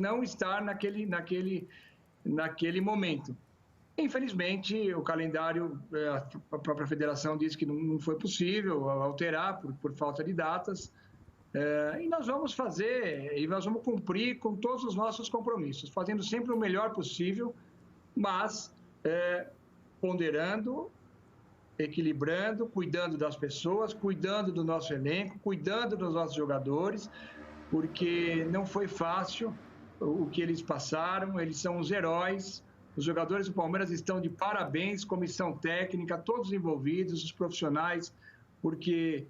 não estar naquele momento. Infelizmente, o calendário, a própria federação disse que não foi possível alterar por falta de datas, e nós vamos fazer, e nós vamos cumprir com todos os nossos compromissos, fazendo sempre o melhor possível, mas ponderando, equilibrando, cuidando das pessoas, cuidando do nosso elenco, cuidando dos nossos jogadores, porque não foi fácil o que eles passaram, eles são os heróis. Os jogadores do Palmeiras estão de parabéns, comissão técnica, todos envolvidos, os profissionais, porque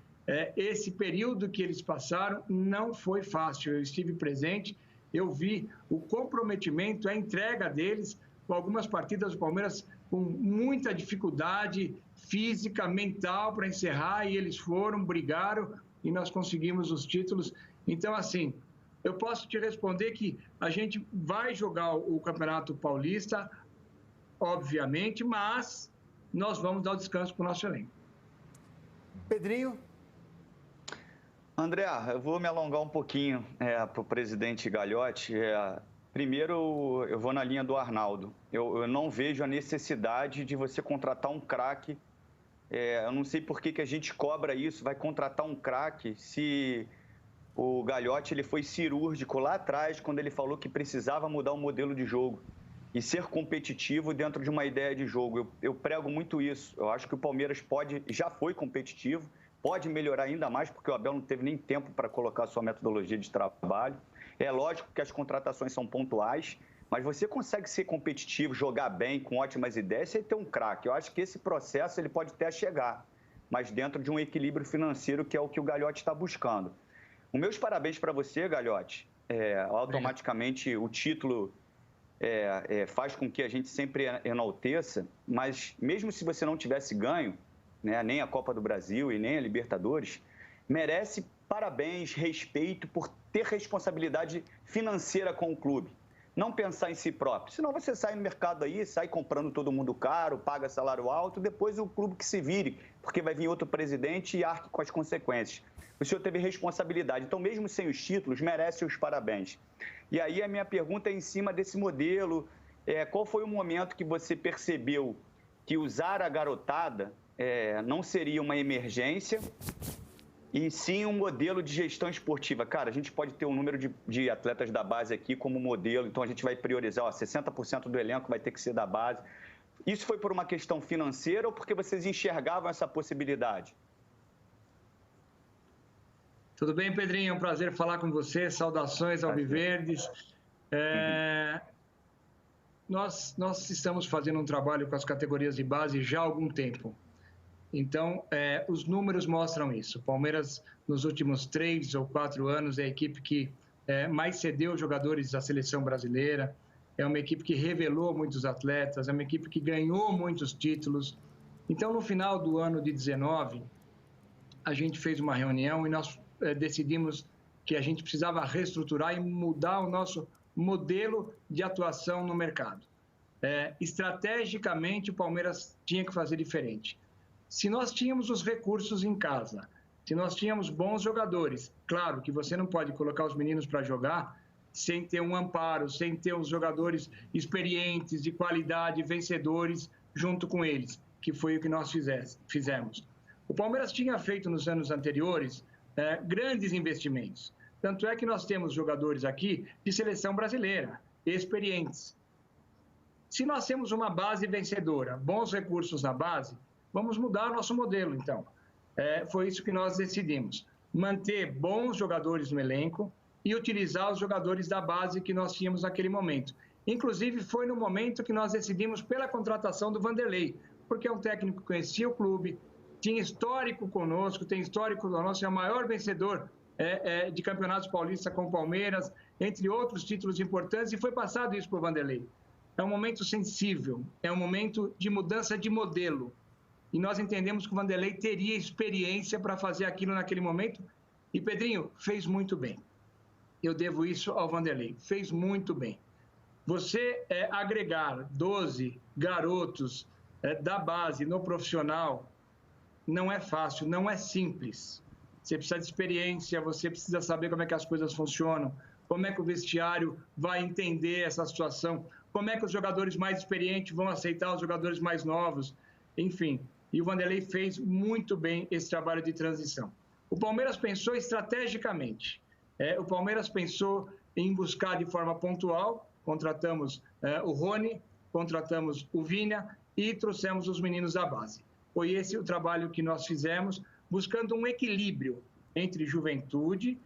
esse período que eles passaram não foi fácil. Eu estive presente, eu vi o comprometimento, a entrega deles, com algumas partidas do Palmeiras com muita dificuldade física, mental para encerrar, e eles foram, brigaram e nós conseguimos os títulos. Então, assim, eu posso te responder que a gente vai jogar o Campeonato Paulista, obviamente, mas nós vamos dar o descanso para o nosso elenco. Pedrinho? André, eu vou me alongar um pouquinho para o presidente Gagliotti. Primeiro, eu vou na linha do Arnaldo. Eu não vejo a necessidade de você contratar um craque. Eu não sei por que a gente cobra isso, vai contratar um craque se... O Gagliotti ele foi cirúrgico lá atrás, quando ele falou que precisava mudar o modelo de jogo e ser competitivo dentro de uma ideia de jogo. Eu prego muito isso. Eu acho que o Palmeiras já foi competitivo, pode melhorar ainda mais, porque o Abel não teve nem tempo para colocar a sua metodologia de trabalho. É lógico que as contratações são pontuais, mas você consegue ser competitivo, jogar bem, com ótimas ideias, sem ter um craque. Eu acho que esse processo ele pode até chegar, mas dentro de um equilíbrio financeiro, que é o que o Gagliotti está buscando. Os meus parabéns para você, Gagliotti. Automaticamente o título faz com que a gente sempre enalteça, mas mesmo se você não tivesse ganho, né, nem a Copa do Brasil e nem a Libertadores, merece parabéns, respeito por ter responsabilidade financeira com o clube. Não pensar em si próprio. Senão você sai no mercado aí, sai comprando todo mundo caro, paga salário alto, depois o clube que se vire, porque vai vir outro presidente e arque com as consequências. O senhor teve responsabilidade, então mesmo sem os títulos, merece os parabéns. E aí a minha pergunta é em cima desse modelo, qual foi o momento que você percebeu que usar a garotada não seria uma emergência, e sim um modelo de gestão esportiva? Cara, a gente pode ter um número de atletas da base aqui como modelo, então a gente vai priorizar, 60% do elenco vai ter que ser da base. Isso foi por uma questão financeira ou porque vocês enxergavam essa possibilidade? Tudo bem, Pedrinho? É um prazer falar com você. Saudações alviverdes. Nós estamos fazendo um trabalho com as categorias de base já há algum tempo. Então, os números mostram isso. O Palmeiras, nos últimos 3 ou 4 anos, é a equipe que mais cedeu jogadores à seleção brasileira, é uma equipe que revelou muitos atletas, é uma equipe que ganhou muitos títulos. Então, no final do ano de 19, a gente fez uma reunião e nós decidimos que a gente precisava reestruturar e mudar o nosso modelo de atuação no mercado. Estrategicamente, o Palmeiras tinha que fazer diferente. Se nós tínhamos os recursos em casa, se nós tínhamos bons jogadores, claro que você não pode colocar os meninos para jogar sem ter um amparo, sem ter os jogadores experientes, de qualidade, vencedores, junto com eles, que foi o que nós fizemos. O Palmeiras tinha feito nos anos anteriores grandes investimentos. Tanto é que nós temos jogadores aqui de seleção brasileira, experientes. Se nós temos uma base vencedora, bons recursos na base, vamos mudar o nosso modelo, então. Foi isso que nós decidimos. Manter bons jogadores no elenco e utilizar os jogadores da base que nós tínhamos naquele momento. Inclusive, foi no momento que nós decidimos pela contratação do Vanderlei, porque é um técnico que conhecia o clube, tinha histórico conosco, tem histórico conosco, é o maior vencedor de campeonatos paulistas com o Palmeiras, entre outros títulos importantes, e foi passado isso para o Vanderlei. É um momento sensível, é um momento de mudança de modelo. E nós entendemos que o Vanderlei teria experiência para fazer aquilo naquele momento. E Pedrinho fez muito bem. Eu devo isso ao Vanderlei. Fez muito bem. Você agregar 12 garotos da base no profissional não é fácil, não é simples. Você precisa de experiência, você precisa saber como é que as coisas funcionam. como é que o vestiário vai entender essa situação, como é que os jogadores mais experientes vão aceitar os jogadores mais novos, enfim. E o Vanderlei fez muito bem esse trabalho de transição. O Palmeiras pensou estrategicamente. O Palmeiras pensou em buscar de forma pontual, contratamos o Rony, contratamos o Viña e trouxemos os meninos da base. Foi esse o trabalho que nós fizemos, buscando um equilíbrio entre juventude,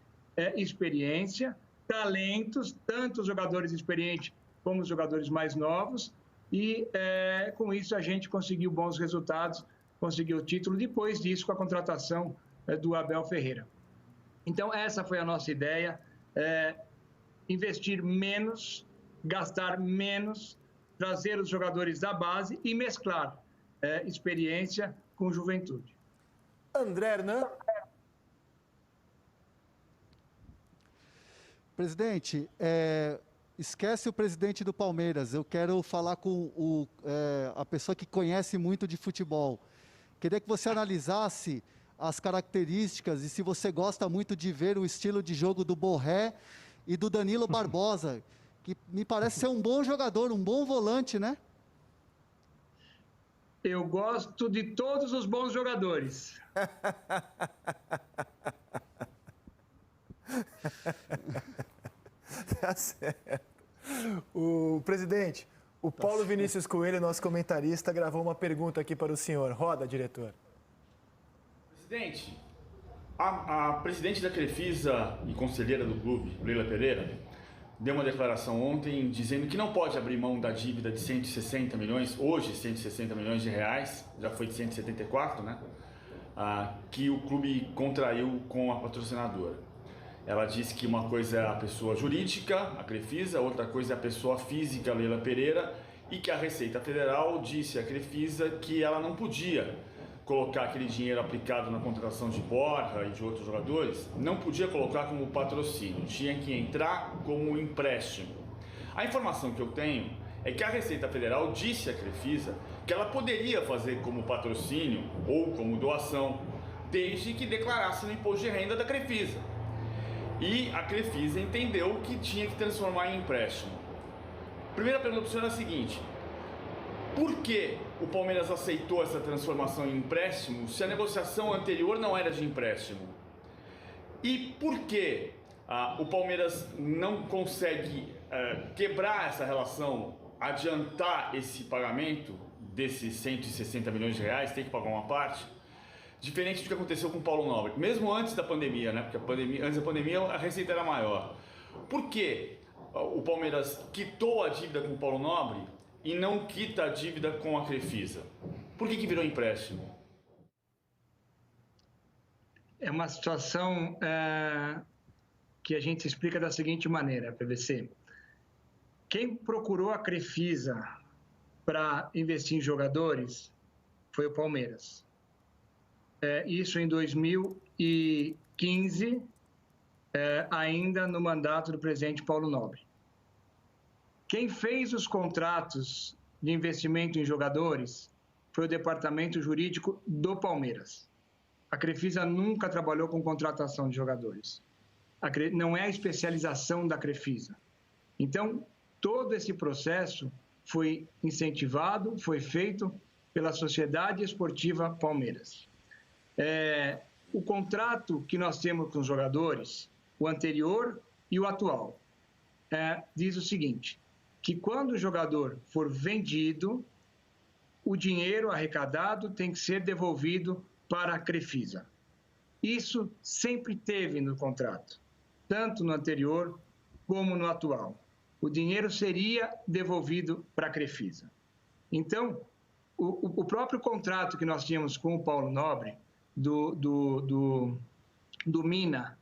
experiência, talentos, tanto os jogadores experientes como os jogadores mais novos, e com isso a gente conseguiu bons resultados, conseguiu o título, depois disso com a contratação do Abel Ferreira. Então essa foi a nossa ideia, investir menos, gastar menos, trazer os jogadores da base e mesclar experiência com juventude. André Hernan. Presidente, esquece o presidente do Palmeiras. Eu quero falar com a pessoa que conhece muito de futebol. Queria que você analisasse as características e se você gosta muito de ver o estilo de jogo do Borré e do Danilo Barbosa, que me parece ser um bom jogador, um bom volante, né? Eu gosto de todos os bons jogadores. Tá certo. O presidente, o Paulo Vinícius Coelho, nosso comentarista, gravou uma pergunta aqui para o senhor. Roda, diretor. Presidente, a presidente da Crefisa e conselheira do clube, Leila Pereira, deu uma declaração ontem dizendo que não pode abrir mão da dívida de 160 milhões, hoje 160 milhões de reais, já foi de 174, né? Que o clube contraiu com a patrocinadora. Ela disse que uma coisa é a pessoa jurídica, a Crefisa, outra coisa é a pessoa física, Leila Pereira, e que a Receita Federal disse à Crefisa que ela não podia colocar aquele dinheiro aplicado na contratação de Borja e de outros jogadores, não podia colocar como patrocínio, tinha que entrar como empréstimo. A informação que eu tenho é que a Receita Federal disse à Crefisa que ela poderia fazer como patrocínio ou como doação, desde que declarasse no imposto de renda da Crefisa. E a Crefisa entendeu que tinha que transformar em empréstimo. Primeira pergunta para o senhor é a seguinte: por que o Palmeiras aceitou essa transformação em empréstimo se a negociação anterior não era de empréstimo? E por que o Palmeiras não consegue quebrar essa relação, adiantar esse pagamento desses 160 milhões de reais, tem que pagar uma parte, diferente do que aconteceu com o Paulo Nobre, mesmo antes da pandemia, né? Porque antes da pandemia a receita era maior. Por que o Palmeiras quitou a dívida com o Paulo Nobre e não quita a dívida com a Crefisa? Por que virou empréstimo? É uma situação que a gente explica da seguinte maneira, PVC. Quem procurou a Crefisa para investir em jogadores foi o Palmeiras. Isso em 2015, ainda no mandato do presidente Paulo Nobre. Quem fez os contratos de investimento em jogadores foi o departamento jurídico do Palmeiras. A Crefisa nunca trabalhou com contratação de jogadores. Não é a especialização da Crefisa. Então, todo esse processo foi incentivado, foi feito pela Sociedade Esportiva Palmeiras. O contrato que nós temos com os jogadores, o anterior e o atual, diz o seguinte, que quando o jogador for vendido, o dinheiro arrecadado tem que ser devolvido para a Crefisa. Isso sempre teve no contrato, tanto no anterior como no atual. O dinheiro seria devolvido para a Crefisa. Então, o próprio contrato que nós tínhamos com o Paulo Nobre, do Mina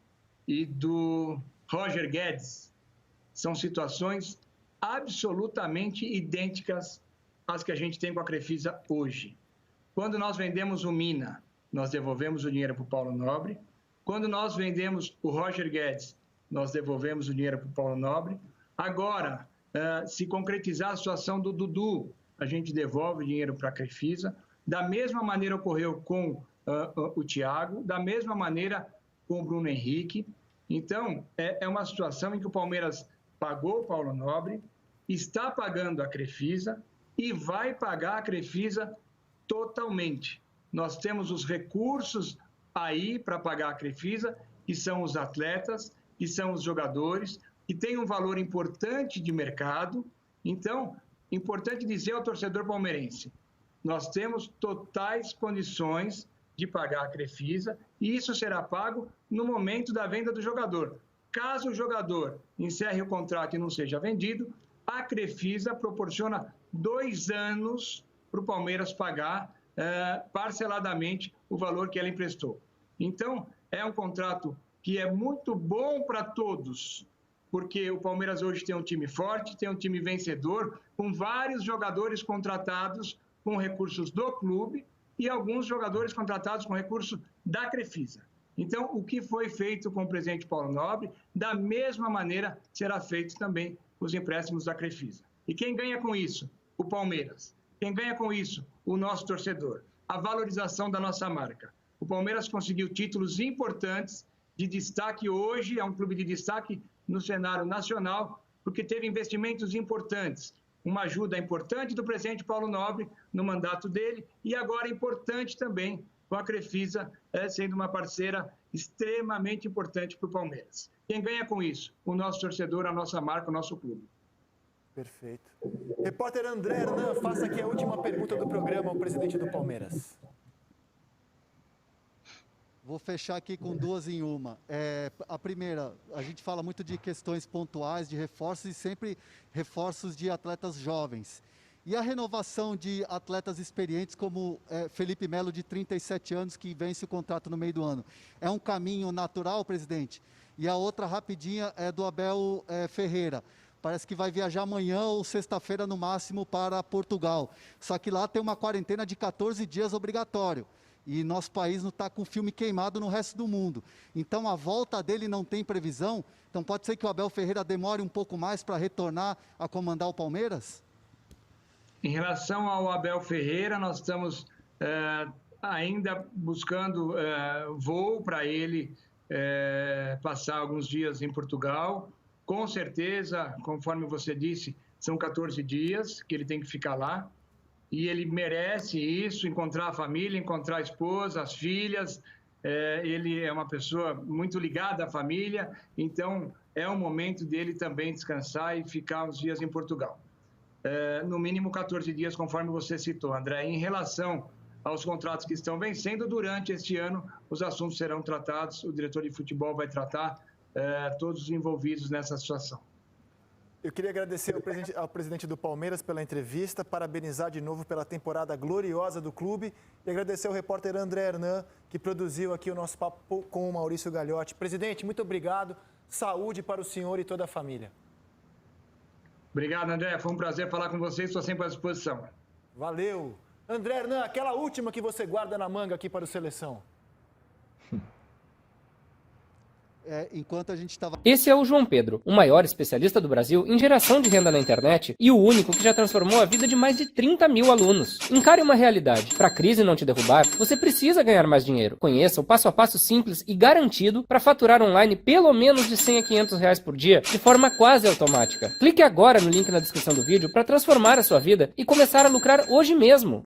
e do Roger Guedes, são situações absolutamente idênticas às que a gente tem com a Crefisa hoje. Quando nós vendemos o Mina, nós devolvemos o dinheiro para o Paulo Nobre. Quando nós vendemos o Roger Guedes, nós devolvemos o dinheiro para o Paulo Nobre. Agora, se concretizar a situação do Dudu, a gente devolve o dinheiro para a Crefisa. Da mesma maneira ocorreu com o Thiago, da mesma maneira com o Bruno Henrique. Então, é uma situação em que o Palmeiras pagou o Paulo Nobre, está pagando a Crefisa e vai pagar a Crefisa totalmente. Nós temos os recursos aí para pagar a Crefisa, que são os atletas, que são os jogadores, que tem um valor importante de mercado. Então, importante dizer ao torcedor palmeirense, nós temos totais condições de pagar a Crefisa e isso será pago no momento da venda do jogador. Caso o jogador encerre o contrato e não seja vendido, a Crefisa proporciona 2 anos para o Palmeiras pagar parceladamente o valor que ela emprestou. Então, é um contrato que é muito bom para todos, porque o Palmeiras hoje tem um time forte, tem um time vencedor, com vários jogadores contratados com recursos do clube e alguns jogadores contratados com recursos da Crefisa. Então, o que foi feito com o presidente Paulo Nobre, da mesma maneira será feito também com os empréstimos da Crefisa. E quem ganha com isso? O Palmeiras. Quem ganha com isso? O nosso torcedor. A valorização da nossa marca. O Palmeiras conseguiu títulos importantes de destaque hoje, é um clube de destaque no cenário nacional, porque teve investimentos importantes. Uma ajuda importante do presidente Paulo Nobre no mandato dele e agora importante também com a Crefisa sendo uma parceira extremamente importante para o Palmeiras. Quem ganha com isso? O nosso torcedor, a nossa marca, o nosso clube. Perfeito. Repórter André Hernan, faça aqui a última pergunta do programa ao presidente do Palmeiras. Vou fechar aqui com 2 em uma. A primeira, a gente fala muito de questões pontuais, de reforços e sempre reforços de atletas jovens. E a renovação de atletas experientes como Felipe Melo, de 37 anos, que vence o contrato no meio do ano. É um caminho natural, presidente? E a outra rapidinha é do Abel Ferreira. Parece que vai viajar amanhã ou sexta-feira no máximo para Portugal. Só que lá tem uma quarentena de 14 dias obrigatório. E nosso país não está com o filme queimado no resto do mundo. Então a volta dele não tem previsão. Então pode ser que o Abel Ferreira demore um pouco mais para retornar a comandar o Palmeiras? Em relação ao Abel Ferreira, nós estamos ainda buscando voo para ele passar alguns dias em Portugal. Com certeza, conforme você disse, são 14 dias que ele tem que ficar lá. E ele merece isso, encontrar a família, encontrar a esposa, as filhas. Ele é uma pessoa muito ligada à família, então é o momento dele também descansar e ficar uns dias em Portugal. No mínimo 14 dias, conforme você citou, André. Em relação aos contratos que estão vencendo, durante este ano os assuntos serão tratados, o diretor de futebol vai tratar todos os envolvidos nessa situação. Eu queria agradecer ao presidente do Palmeiras pela entrevista, parabenizar de novo pela temporada gloriosa do clube e agradecer ao repórter André Hernan, que produziu aqui o nosso papo com o Maurício Gagliotti. Presidente, muito obrigado. Saúde para o senhor e toda a família. Obrigado, André. Foi um prazer falar com vocês. Estou sempre à disposição. Valeu. André Hernan, aquela última que você guarda na manga aqui para o Seleção. Enquanto a gente estava... Esse é o João Pedro, o maior especialista do Brasil em geração de renda na internet e o único que já transformou a vida de mais de 30 mil alunos. Encare uma realidade. Para a crise não te derrubar, você precisa ganhar mais dinheiro. Conheça o passo a passo simples e garantido para faturar online pelo menos de 100 a 500 reais por dia de forma quase automática. Clique agora no link na descrição do vídeo para transformar a sua vida e começar a lucrar hoje mesmo.